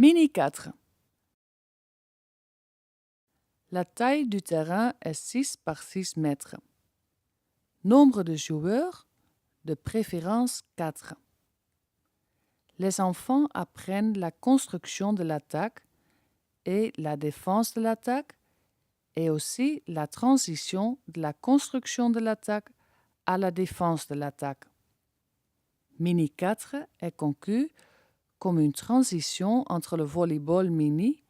Mini 4. La taille du terrain est 6 par 6 mètres. Nombre de joueurs, de préférence 4. Les enfants apprennent la construction de l'attaque et la défense de l'attaque et aussi la transition de la construction de l'attaque à la défense de l'attaque. Mini 4 est conçu comme une transition entre le volleyball mini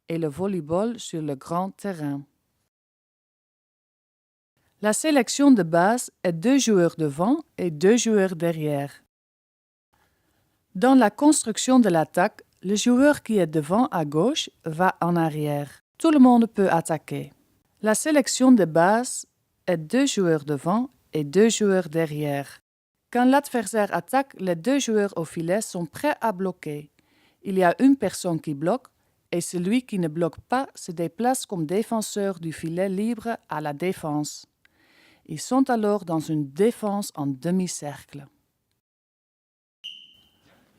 et le volleyball sur le grand terrain. La sélection de base est 2 joueurs devant et 2 joueurs derrière. Dans la construction de l'attaque, le joueur qui est devant à gauche va en arrière. Tout le monde peut attaquer. La sélection de base est 2 joueurs devant et 2 joueurs derrière. Quand l'adversaire attaque, les 2 joueurs au filet sont prêts à bloquer. Il y a une personne qui bloque et celui qui ne bloque pas se déplace comme défenseur du filet libre à la défense. Ils sont alors dans une défense en demi-cercle.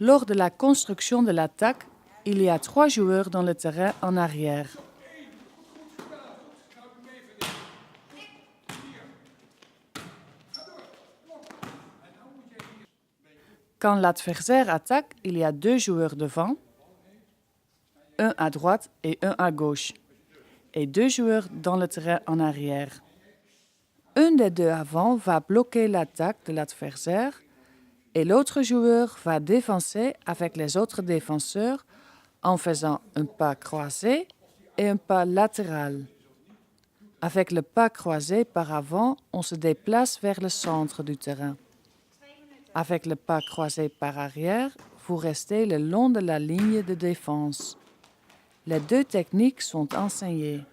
Lors de la construction de l'attaque, il y a 3 joueurs dans le terrain en arrière. Quand l'adversaire attaque, il y a 2 joueurs devant, un à droite et un à gauche, et 2 joueurs dans le terrain en arrière. Un des 2 avant va bloquer l'attaque de l'adversaire et l'autre joueur va défenser avec les autres défenseurs en faisant un pas croisé et un pas latéral. Avec le pas croisé par avant, on se déplace vers le centre du terrain. Avec le pas croisé par arrière, vous restez le long de la ligne de défense. Les 2 techniques sont enseignées.